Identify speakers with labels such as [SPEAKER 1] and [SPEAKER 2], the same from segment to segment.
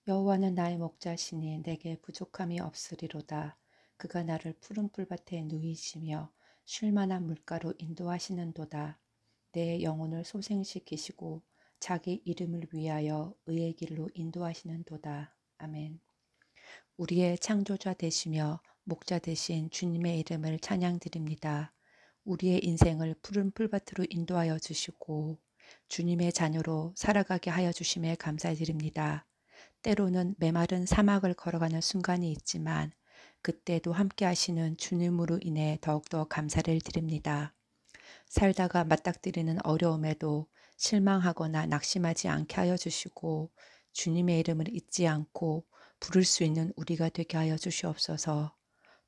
[SPEAKER 1] 여호와는 나의 목자시니 내게 부족함이 없으리로다. 그가 나를 푸른 풀밭에 누이시며 쉴 만한 물가로 인도하시는도다. 내 영혼을 소생시키시고 자기 이름을 위하여 의의 길로 인도하시는도다. 아멘. 우리의 창조자 되시며 목자 되신 주님의 이름을 찬양드립니다. 우리의 인생을 푸른 풀밭으로 인도하여 주시고 주님의 자녀로 살아가게 하여 주심에 감사드립니다. 때로는 메마른 사막을 걸어가는 순간이 있지만 그때도 함께 하시는 주님으로 인해 더욱더 감사를 드립니다. 살다가 맞닥뜨리는 어려움에도 실망하거나 낙심하지 않게 하여 주시고 주님의 이름을 잊지 않고 부를 수 있는 우리가 되게 하여 주시옵소서.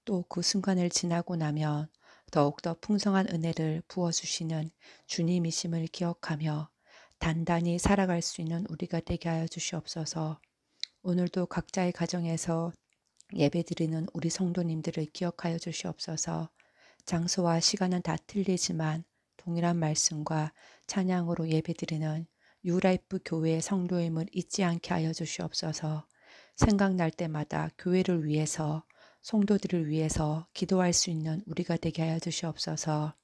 [SPEAKER 1] 또 그 순간을 지나고 나면 더욱더 풍성한 은혜를 부어주시는 주님이심을 기억하며 단단히 살아갈 수 있는 우리가 되게 하여 주시옵소서. 오늘도 각자의 가정에서 예배드리는 우리 성도님들을 기억하여 주시옵소서. 장소와 시간은 다 틀리지만 동일한 말씀과 찬양으로 예배드리는 뉴라이프 교회의 성도임을 잊지 않게 하여 주시옵소서. 생각날 때마다 교회를 위해서 성도들을 위해서 기도할 수 있는 우리가 되게 하여 주시옵소서.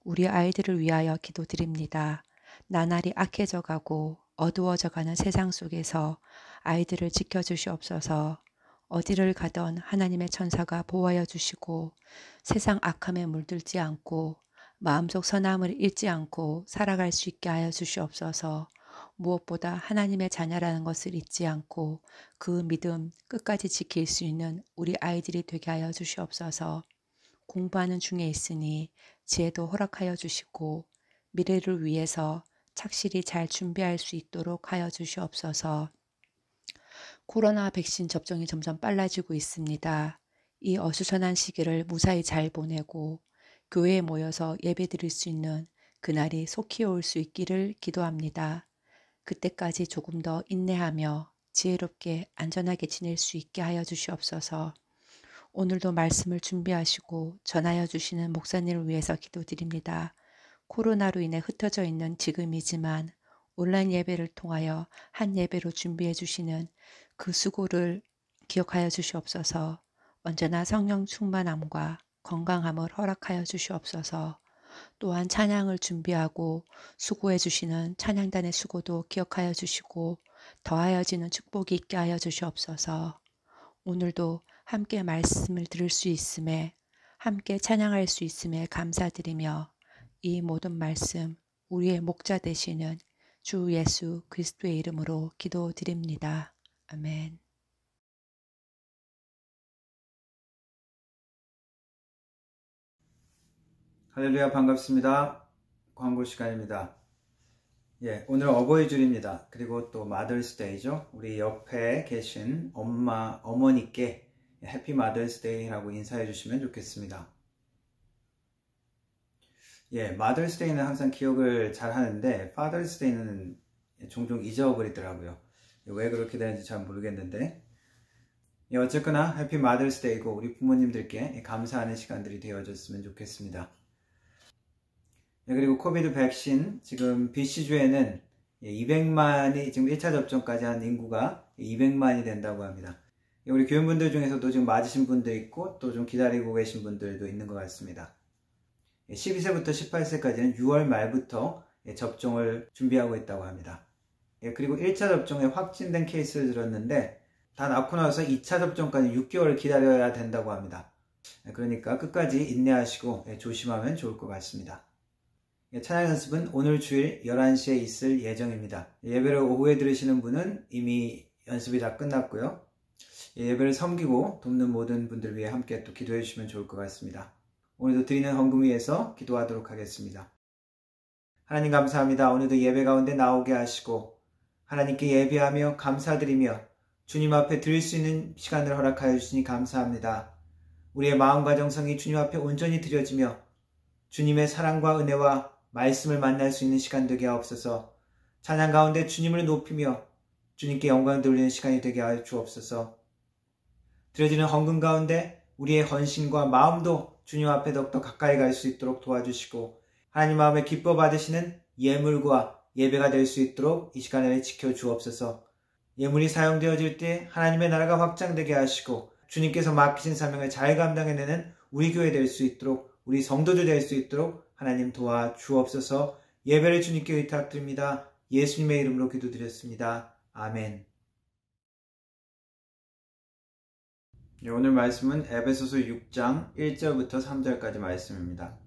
[SPEAKER 1] 우리 아이들을 위하여 기도드립니다. 나날이 악해져 가고 어두워져 가는 세상 속에서 아이들을 지켜주시옵소서. 어디를 가던 하나님의 천사가 보호하여 주시고 세상 악함에 물들지 않고 마음속 선함을 잃지 않고 살아갈 수 있게 하여 주시옵소서. 무엇보다 하나님의 자녀라는 것을 잊지 않고 그 믿음 끝까지 지킬 수 있는 우리 아이들이 되게 하여 주시옵소서. 공부하는 중에 있으니 지혜도 허락하여 주시고 미래를 위해서 착실히 잘 준비할 수 있도록 하여 주시옵소서. 코로나 백신 접종이 점점 빨라지고 있습니다. 이 어수선한 시기를 무사히 잘 보내고 교회에 모여서 예배드릴 수 있는 그날이 속히 올 수 있기를 기도합니다. 그때까지 조금 더 인내하며 지혜롭게 안전하게 지낼 수 있게 하여 주시옵소서. 오늘도 말씀을 준비하시고 전하여 주시는 목사님을 위해서 기도드립니다. 코로나로 인해 흩어져 있는 지금이지만 온라인 예배를 통하여 한 예배로 준비해 주시는 그 수고를 기억하여 주시옵소서. 언제나 성령 충만함과 건강함을 허락하여 주시옵소서. 또한 찬양을 준비하고 수고해 주시는 찬양단의 수고도 기억하여 주시고 더하여지는 축복이 있게 하여 주시옵소서. 오늘도 함께 말씀을 들을 수 있음에 함께 찬양할 수 있음에 감사드리며 이 모든 말씀 우리의 목자 되시는 주 예수 그리스도의 이름으로 기도드립니다. 아멘.
[SPEAKER 2] 할렐루야, 반갑습니다. 광고 시간입니다. 오늘 어버이줄입니다. 그리고 또 마더스데이죠. 우리 옆에 계신 어머니께 해피 마더스데이라고 인사해 주시면 좋겠습니다. 마더스데이는 항상 기억을 잘 하는데 파더스데이는 종종 잊어버리더라고요. 왜 그렇게 되는지 잘 모르겠는데 어쨌거나 해피 마더스데이고 우리 부모님들께 감사하는 시간들이 되어졌으면 좋겠습니다. 그리고 코비드 백신 지금 BC주에는 200만이 지금 1차 접종까지 한 인구가 200만이 된다고 합니다. 우리 교인분들 중에서도 지금 맞으신 분도 있고 또 좀 기다리고 계신 분들도 있는 것 같습니다. 12세부터 18세까지는 6월 말부터 접종을 준비하고 있다고 합니다. 그리고 1차 접종에 확진된 케이스를 들었는데 다 낳고 나서 2차 접종까지 6개월을 기다려야 된다고 합니다. 그러니까 끝까지 인내하시고 조심하면 좋을 것 같습니다. 찬양 연습은 오늘 주일 11시에 있을 예정입니다. 예배를 오후에 들으시는 분은 이미 연습이 다 끝났고요. 예배를 섬기고 돕는 모든 분들 위해 함께 또 기도해 주시면 좋을 것 같습니다. 오늘도 드리는 헌금 위해서 기도하도록 하겠습니다. 하나님 감사합니다. 오늘도 예배 가운데 나오게 하시고 하나님께 예배하며 감사드리며 주님 앞에 드릴 수 있는 시간을 허락하여 주시니 감사합니다. 우리의 마음과 정성이 주님 앞에 온전히 드려지며 주님의 사랑과 은혜와 말씀을 만날 수 있는 시간 되게 하옵소서. 찬양 가운데 주님을 높이며 주님께 영광 돌리는 시간이 되게 하여 주옵소서. 드려지는 헌금 가운데 우리의 헌신과 마음도 주님 앞에 더욱더 가까이 갈 수 있도록 도와주시고 하나님 마음에 기뻐 받으시는 예물과 예배가 될 수 있도록 이 시간을 지켜 주옵소서. 예물이 사용되어질 때 하나님의 나라가 확장되게 하시고 주님께서 맡기신 사명을 잘 감당해내는 우리 교회 될 수 있도록, 우리 성도들 될 수 있도록 하나님 도와주옵소서. 예배를 주님께 의탁드립니다. 예수님의 이름으로 기도드렸습니다. 아멘. 오늘 말씀은 에베소서 6장 1절부터 3절까지 말씀입니다.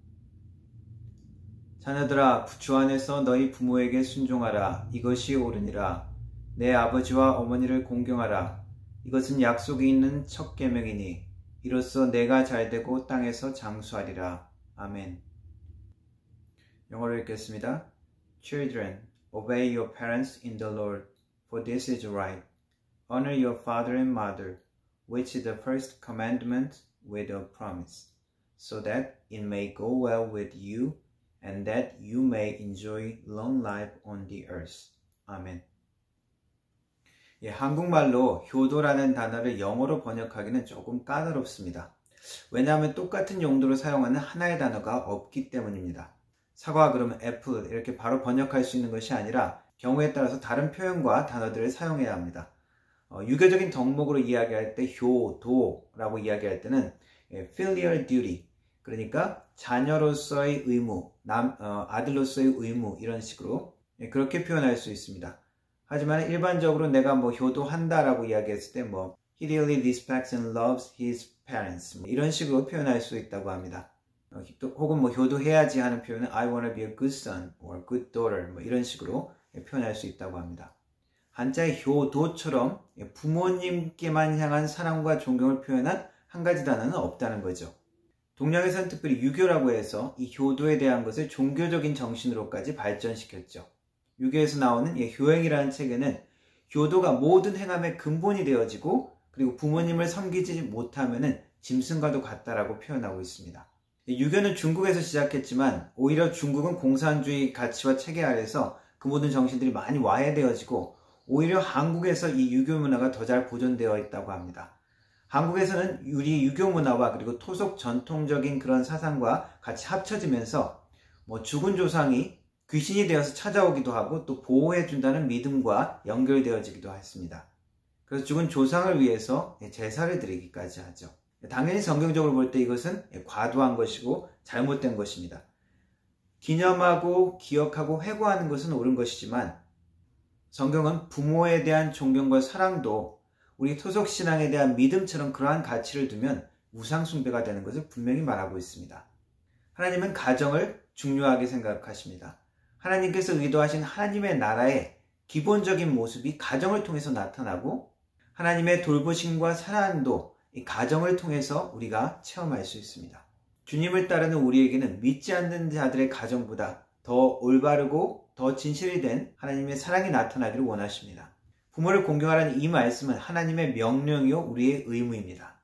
[SPEAKER 2] 자녀들아, 주 안에서 너희 부모에게 순종하라. 이것이 옳으니라. 내 아버지와 어머니를 공경하라. 이것은 약속이 있는 첫 계명이니 이로써 내가 잘되고 땅에서 장수하리라. 아멘. 영어로 읽겠습니다. Children, obey your parents in the Lord, for this is right. Honor your father and mother, which is the first commandment with a promise, so that it may go well with you and that you may enjoy long life on the earth. 아멘. 한국말로 효도라는 단어를 영어로 번역하기는 조금 까다롭습니다. 왜냐하면 똑같은 용도로 사용하는 하나의 단어가 없기 때문입니다. 사과 그러면 애플 이렇게 바로 번역할 수 있는 것이 아니라 경우에 따라서 다른 표현과 단어들을 사용해야 합니다. 유교적인 덕목으로 이야기할 때 효도라고 이야기할 때는 filial duty, 그러니까 자녀로서의 의무, 아들로서의 의무 이런 식으로 그렇게 표현할 수 있습니다. 하지만 일반적으로 내가 효도한다라고 이야기했을 때 he really respects and loves his parents 이런 식으로 표현할 수 있다고 합니다. 혹은 효도해야지 하는 표현은 I want to be a good son or good daughter 이런 식으로 표현할 수 있다고 합니다. 한자의 효도처럼 부모님께만 향한 사랑과 존경을 표현한 한 가지 단어는 없다는 거죠. 동양에서는 특별히 유교라고 해서 이 효도에 대한 것을 종교적인 정신으로까지 발전시켰죠. 유교에서 나오는 효행이라는 책에는 효도가 모든 행함의 근본이 되어지고 그리고 부모님을 섬기지 못하면 짐승과도 같다라고 표현하고 있습니다. 유교는 중국에서 시작했지만 오히려 중국은 공산주의 가치와 체계 아래서 그 모든 정신들이 많이 와해되어지고 오히려 한국에서 이 유교 문화가 더 잘 보존되어 있다고 합니다. 한국에서는 우리 유교 문화와 그리고 토속 전통적인 그런 사상과 같이 합쳐지면서 죽은 조상이 귀신이 되어서 찾아오기도 하고 또 보호해준다는 믿음과 연결되어지기도 했습니다. 그래서 죽은 조상을 위해서 제사를 드리기까지 하죠. 당연히 성경적으로 볼 때 이것은 과도한 것이고 잘못된 것입니다. 기념하고 기억하고 회고하는 것은 옳은 것이지만 성경은 부모에 대한 존경과 사랑도 우리 토속신앙에 대한 믿음처럼 그러한 가치를 두면 우상숭배가 되는 것을 분명히 말하고 있습니다. 하나님은 가정을 중요하게 생각하십니다. 하나님께서 의도하신 하나님의 나라의 기본적인 모습이 가정을 통해서 나타나고 하나님의 돌보심과 사랑도 이 가정을 통해서 우리가 체험할 수 있습니다. 주님을 따르는 우리에게는 믿지 않는 자들의 가정보다 더 올바르고 더 진실이 된 하나님의 사랑이 나타나기를 원하십니다. 부모를 공경하라는 이 말씀은 하나님의 명령이요 우리의 의무입니다.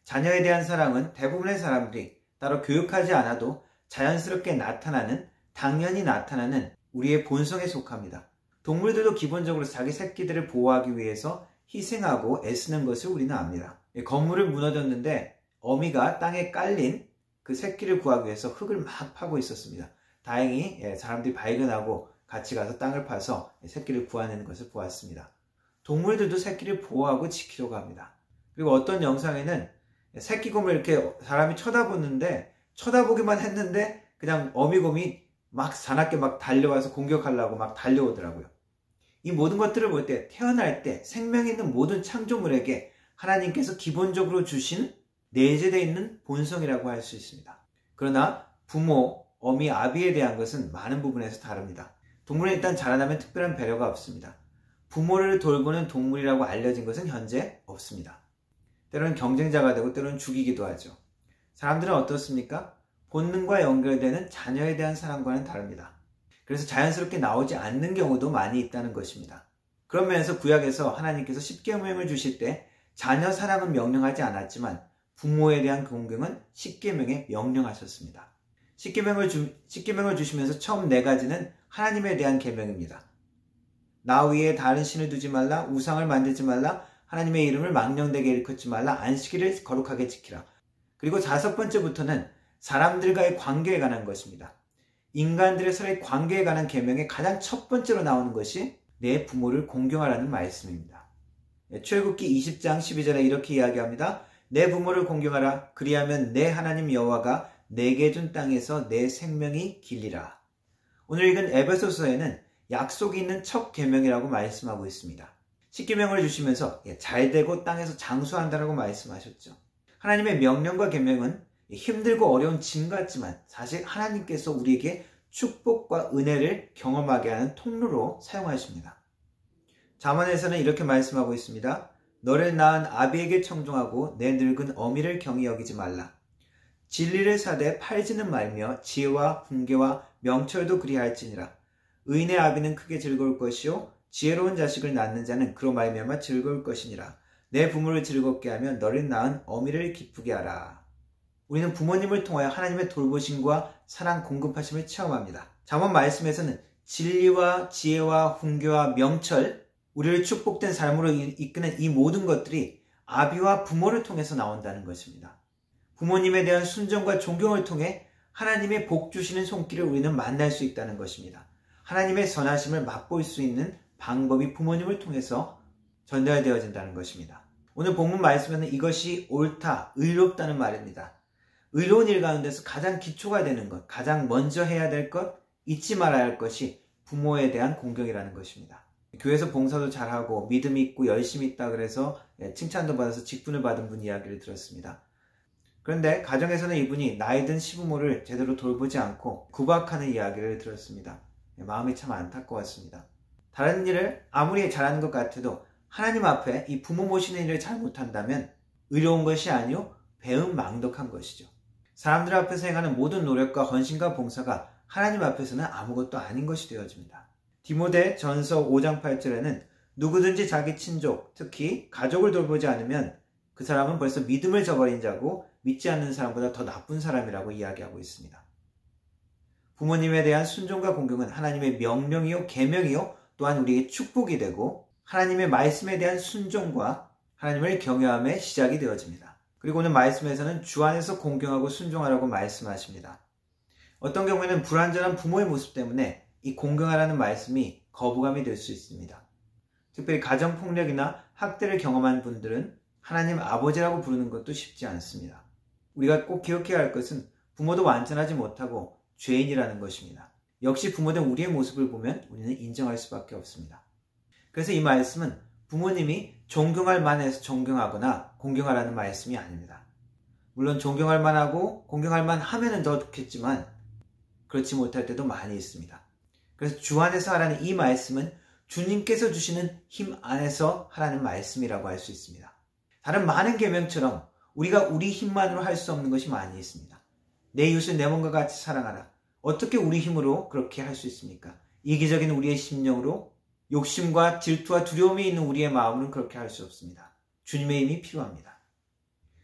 [SPEAKER 2] 자녀에 대한 사랑은 대부분의 사람들이 따로 교육하지 않아도 자연스럽게 나타나는, 당연히 나타나는 우리의 본성에 속합니다. 동물들도 기본적으로 자기 새끼들을 보호하기 위해서 희생하고 애쓰는 것을 우리는 압니다. 건물을 무너졌는데 어미가 땅에 깔린 그 새끼를 구하기 위해서 흙을 막 파고 있었습니다. 다행히 사람들이 발견하고 같이 가서 땅을 파서 새끼를 구하는 것을 보았습니다. 동물들도 새끼를 보호하고 지키려고 합니다. 그리고 어떤 영상에는 새끼곰을 이렇게 사람이 쳐다보는데 쳐다보기만 했는데 그냥 어미곰이 막 사납게 막 달려와서 공격하려고 막 달려오더라고요. 이 모든 것들을 볼 때 태어날 때 생명 있는 모든 창조물에게 하나님께서 기본적으로 주신 내재되어 있는 본성이라고 할 수 있습니다. 그러나 부모, 어미, 아비에 대한 것은 많은 부분에서 다릅니다. 동물은 일단 자라나면 특별한 배려가 없습니다. 부모를 돌보는 동물이라고 알려진 것은 현재 없습니다. 때로는 경쟁자가 되고 때로는 죽이기도 하죠. 사람들은 어떻습니까? 본능과 연결되는 자녀에 대한 사랑과는 다릅니다. 그래서 자연스럽게 나오지 않는 경우도 많이 있다는 것입니다. 그런 면에서 구약에서 하나님께서 십계명을 주실 때 자녀 사랑은 명령하지 않았지만 부모에 대한 공경은 십계명에 명령하셨습니다. 십계명을 주시면서 처음 4가지는 하나님에 대한 계명입니다. 나 위에 다른 신을 두지 말라, 우상을 만들지 말라, 하나님의 이름을 망령되게 일컫지 말라, 안식일을 거룩하게 지키라. 그리고 5번째부터는 사람들과의 관계에 관한 것입니다. 인간들의 서로의 관계에 관한 계명의 가장 첫 번째로 나오는 것이 내 부모를 공경하라는 말씀입니다. 출애굽기 20장 12절에 이렇게 이야기합니다. 내 부모를 공경하라. 그리하면 내 하나님 여호와가 내게 준 땅에서 내 생명이 길리라. 오늘 읽은 에베소서에는 약속이 있는 첫 계명이라고 말씀하고 있습니다. 10계명을 주시면서 잘되고 땅에서 장수한다라고 말씀하셨죠. 하나님의 명령과 계명은 힘들고 어려운 짐 같지만 사실 하나님께서 우리에게 축복과 은혜를 경험하게 하는 통로로 사용하십니다. 잠언에서는 이렇게 말씀하고 있습니다. 너를 낳은 아비에게 청종하고 내 늙은 어미를 경히 여기지 말라. 진리를 사되 팔지는 말며 지혜와 훈계와 명철도 그리할지니라. 의인의 아비는 크게 즐거울 것이요 지혜로운 자식을 낳는 자는 그로 말미암아 즐거울 것이니라. 내 부모를 즐겁게 하면 너를 낳은 어미를 기쁘게 하라. 우리는 부모님을 통하여 하나님의 돌보심과 사랑 공급하심을 체험합니다. 잠언 말씀에서는 진리와 지혜와 훈계와 명철, 우리를 축복된 삶으로 이끄는 이 모든 것들이 아비와 부모를 통해서 나온다는 것입니다. 부모님에 대한 순종과 존경을 통해 하나님의 복 주시는 손길을 우리는 만날 수 있다는 것입니다. 하나님의 선하심을 맛볼 수 있는 방법이 부모님을 통해서 전달되어진다는 것입니다. 오늘 본문 말씀에는 이것이 옳다, 의롭다는 말입니다. 의로운 일 가운데서 가장 기초가 되는 것, 가장 먼저 해야 될 것, 잊지 말아야 할 것이 부모에 대한 공경이라는 것입니다. 교회에서 봉사도 잘하고 믿음이 있고 열심히 있다 그래서 칭찬도 받아서 직분을 받은 분 이야기를 들었습니다. 그런데 가정에서는 이분이 나이 든 시부모를 제대로 돌보지 않고 구박하는 이야기를 들었습니다. 마음이 참 안타까웠습니다. 다른 일을 아무리 잘하는 것 같아도 하나님 앞에 이 부모 모시는 일을 잘 못한다면 의로운 것이 아니요 배은망덕한 것이죠. 사람들 앞에서 행하는 모든 노력과 헌신과 봉사가 하나님 앞에서는 아무것도 아닌 것이 되어집니다. 디모데 전서 5장 8절에는 누구든지 자기 친족, 특히 가족을 돌보지 않으면 그 사람은 벌써 믿음을 저버린 자고 믿지 않는 사람보다 더 나쁜 사람이라고 이야기하고 있습니다. 부모님에 대한 순종과 공경은 하나님의 명령이요 계명이요 또한 우리에게 축복이 되고 하나님의 말씀에 대한 순종과 하나님을 경외함의 시작이 되어집니다. 그리고 오늘 말씀에서는 주 안에서 공경하고 순종하라고 말씀하십니다. 어떤 경우에는 불완전한 부모의 모습 때문에 이 공경하라는 말씀이 거부감이 될 수 있습니다. 특별히 가정폭력이나 학대를 경험한 분들은 하나님 아버지라고 부르는 것도 쉽지 않습니다. 우리가 꼭 기억해야 할 것은 부모도 완전하지 못하고 죄인이라는 것입니다. 역시 부모된 우리의 모습을 보면 우리는 인정할 수밖에 없습니다. 그래서 이 말씀은 부모님이 존경할 만해서 존경하거나 공경하라는 말씀이 아닙니다. 물론 존경할 만하고 공경할 만하면 더 좋겠지만 그렇지 못할 때도 많이 있습니다. 그래서 주 안에서 하라는 이 말씀은 주님께서 주시는 힘 안에서 하라는 말씀이라고 할 수 있습니다. 다른 많은 계명처럼 우리가 우리 힘만으로 할 수 없는 것이 많이 있습니다. 내 이웃을 내 몸과 같이 사랑하라. 어떻게 우리 힘으로 그렇게 할 수 있습니까? 이기적인 우리의 심령으로 욕심과 질투와 두려움이 있는 우리의 마음으로는 그렇게 할 수 없습니다. 주님의 힘이 필요합니다.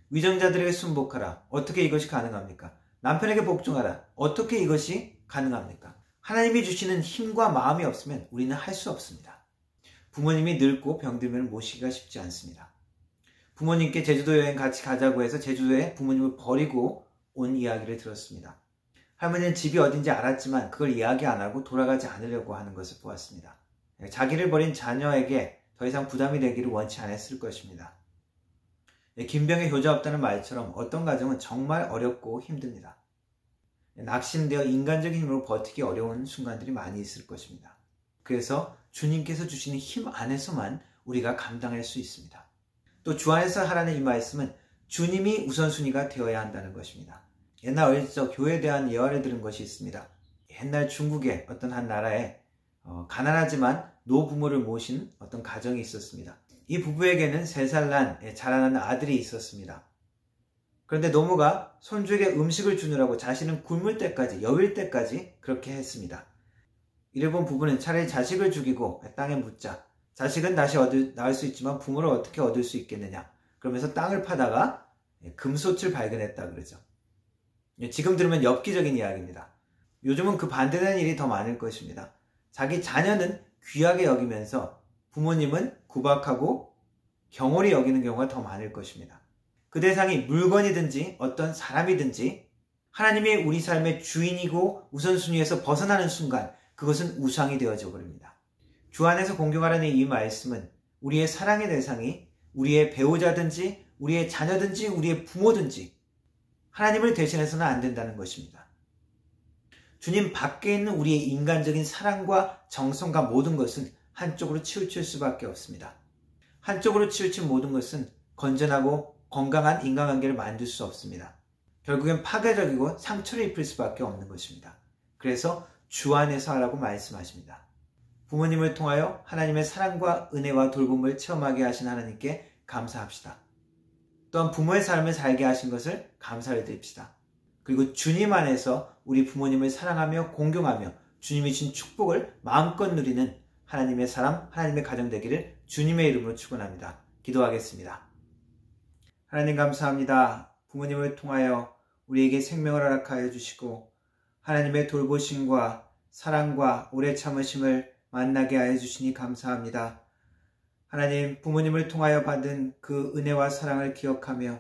[SPEAKER 2] 위정자들에게 순복하라. 어떻게 이것이 가능합니까? 남편에게 복종하라. 어떻게 이것이 가능합니까? 하나님이 주시는 힘과 마음이 없으면 우리는 할 수 없습니다. 부모님이 늙고 병들면 모시기가 쉽지 않습니다. 부모님께 제주도 여행 같이 가자고 해서 제주도에 부모님을 버리고 온 이야기를 들었습니다. 할머니는 집이 어딘지 알았지만 그걸 이야기 안 하고 돌아가지 않으려고 하는 것을 보았습니다. 자기를 버린 자녀에게 더 이상 부담이 되기를 원치 않았을 것입니다. 김병에 효자 없다는 말처럼 어떤 가정은 정말 어렵고 힘듭니다. 낙심되어 인간적인 힘으로 버티기 어려운 순간들이 많이 있을 것입니다. 그래서 주님께서 주시는 힘 안에서만 우리가 감당할 수 있습니다. 또 주 안에서 하라는 이 말씀은 주님이 우선순위가 되어야 한다는 것입니다. 옛날 어릴 적 교회에 대한 예화를 들은 것이 있습니다. 옛날 중국의 어떤 한 나라에 가난하지만 노부모를 모신 어떤 가정이 있었습니다. 이 부부에게는 3살 난 자라나는 아들이 있었습니다. 그런데 노모가 손주에게 음식을 주느라고 자신은 굶을 때까지, 여윌 때까지 그렇게 했습니다. 이를 본 부부는 차라리 자식을 죽이고 땅에 묻자. 자식은 다시 낳을 수 있지만 부모를 어떻게 얻을 수 있겠느냐. 그러면서 땅을 파다가 금솥을 발견했다 그러죠. 지금 들으면 엽기적인 이야기입니다. 요즘은 그 반대되는 일이 더 많을 것입니다. 자기 자녀는 귀하게 여기면서 부모님은 구박하고 경홀히 여기는 경우가 더 많을 것입니다. 그 대상이 물건이든지 어떤 사람이든지 하나님이 우리 삶의 주인이고 우선순위에서 벗어나는 순간 그것은 우상이 되어져 버립니다. 주 안에서 공경하라는 이 말씀은 우리의 사랑의 대상이 우리의 배우자든지 우리의 자녀든지 우리의 부모든지 하나님을 대신해서는 안 된다는 것입니다. 주님 밖에 있는 우리의 인간적인 사랑과 정성과 모든 것은 한쪽으로 치우칠 수밖에 없습니다. 한쪽으로 치우친 모든 것은 건전하고 건강한 인간관계를 만들 수 없습니다. 결국엔 파괴적이고 상처를 입힐 수밖에 없는 것입니다. 그래서 주 안에서 하라고 말씀하십니다. 부모님을 통하여 하나님의 사랑과 은혜와 돌봄을 체험하게 하신 하나님께 감사합시다. 또한 부모의 삶을 살게 하신 것을 감사를 드립시다. 그리고 주님 안에서 우리 부모님을 사랑하며 공경하며 주님이 주신 축복을 마음껏 누리는 하나님의 사람, 하나님의 가정 되기를 주님의 이름으로 축원합니다. 기도하겠습니다. 하나님 감사합니다. 부모님을 통하여 우리에게 생명을 허락하여 주시고 하나님의 돌보심과 사랑과 오래 참으심을 만나게 하여 주시니 감사합니다. 하나님, 부모님을 통하여 받은 그 은혜와 사랑을 기억하며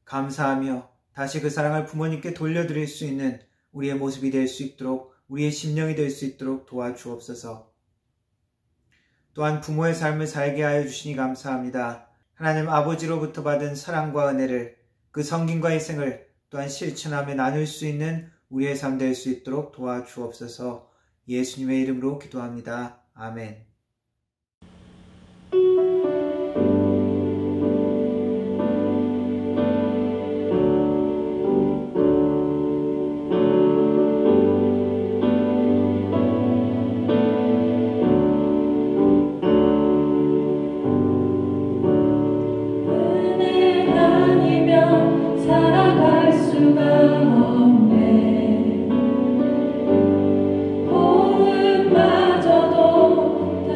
[SPEAKER 2] 감사하며 다시 그 사랑을 부모님께 돌려드릴 수 있는 우리의 모습이 될 수 있도록, 우리의 심령이 될 수 있도록 도와주옵소서. 또한 부모의 삶을 살게 하여 주시니 감사합니다. 하나님 아버지로부터 받은 사랑과 은혜를, 그 성김과 희생을 또한 실천하며 나눌 수 있는 우리의 삶 될 수 있도록 도와주옵소서. 예수님의 이름으로 기도합니다. 아멘.
[SPEAKER 3] 호흡마저도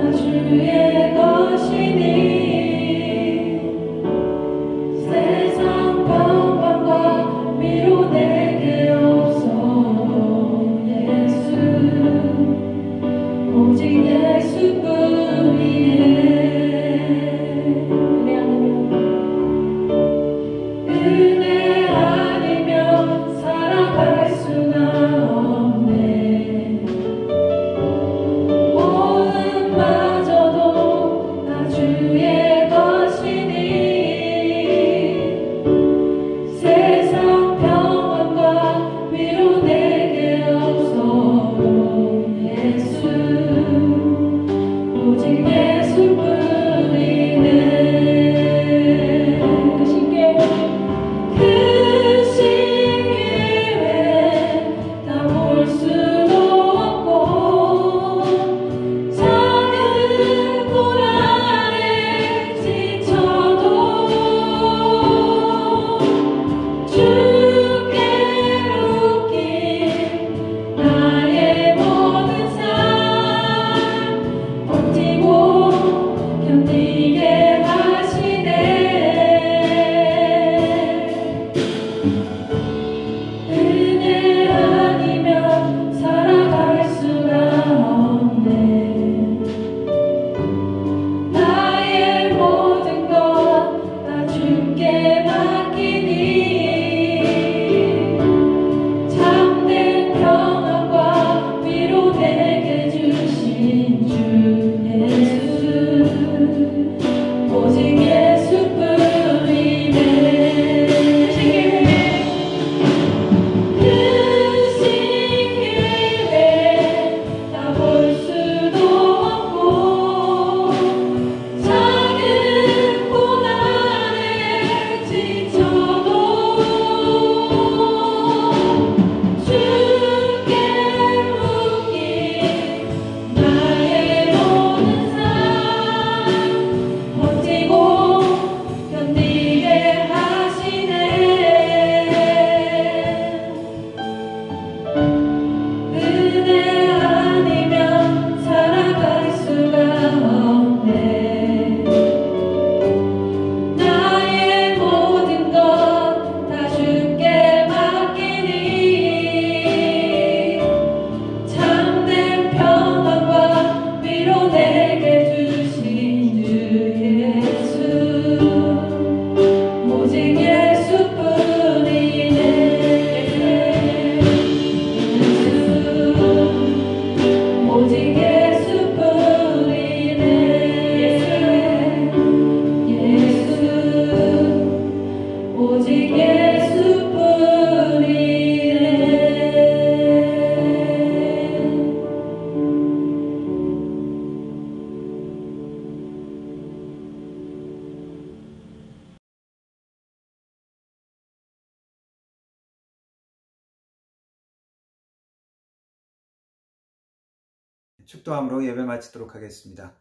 [SPEAKER 2] 축도함으로 예배 마치도록 하겠습니다.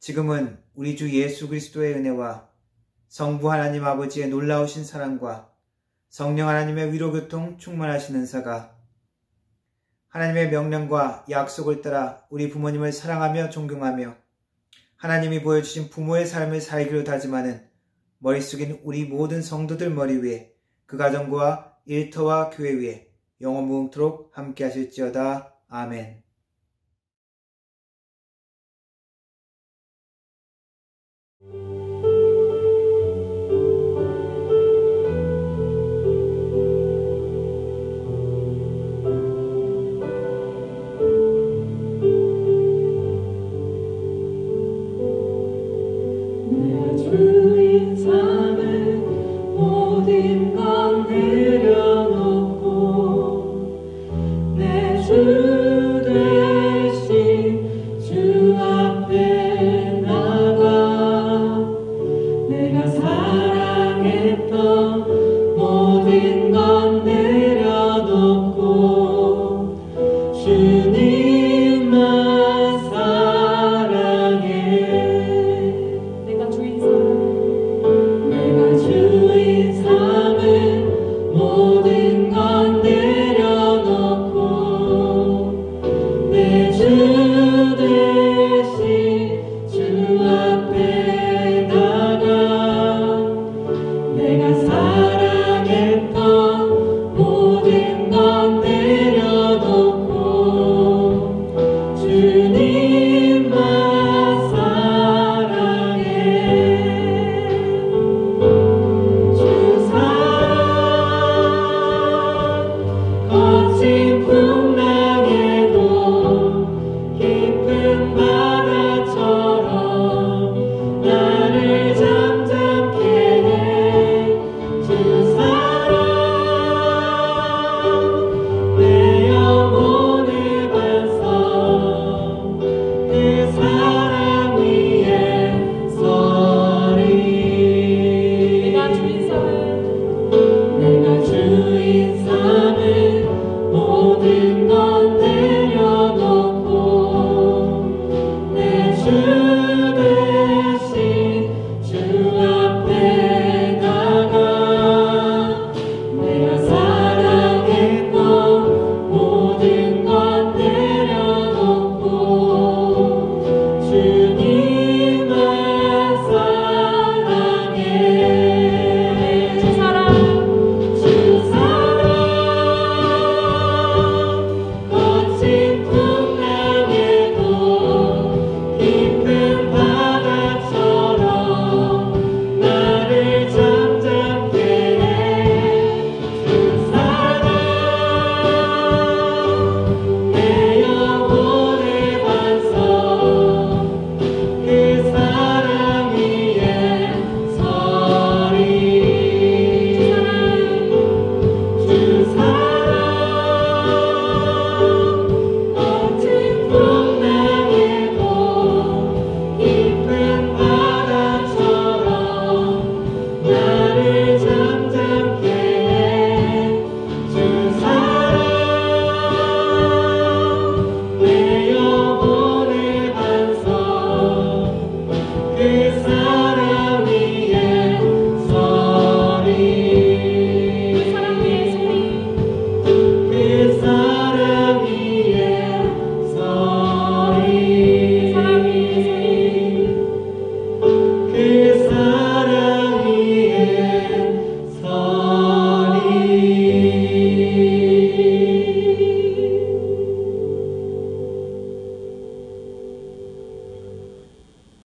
[SPEAKER 2] 지금은 우리 주 예수 그리스도의 은혜와 성부 하나님 아버지의 놀라우신 사랑과 성령 하나님의 위로교통 충만하신 은사가 하나님의 명령과 약속을 따라 우리 부모님을 사랑하며 존경하며 하나님이 보여주신 부모의 삶을 살기로 다짐하는 머리 숙인 우리 모든 성도들 머리 위에 그 가정과 일터와 교회 위에 영원 무궁토록 함께 하실지어다. 아멘.
[SPEAKER 3] 주인 삶을 모든 건 내려놓고 내 주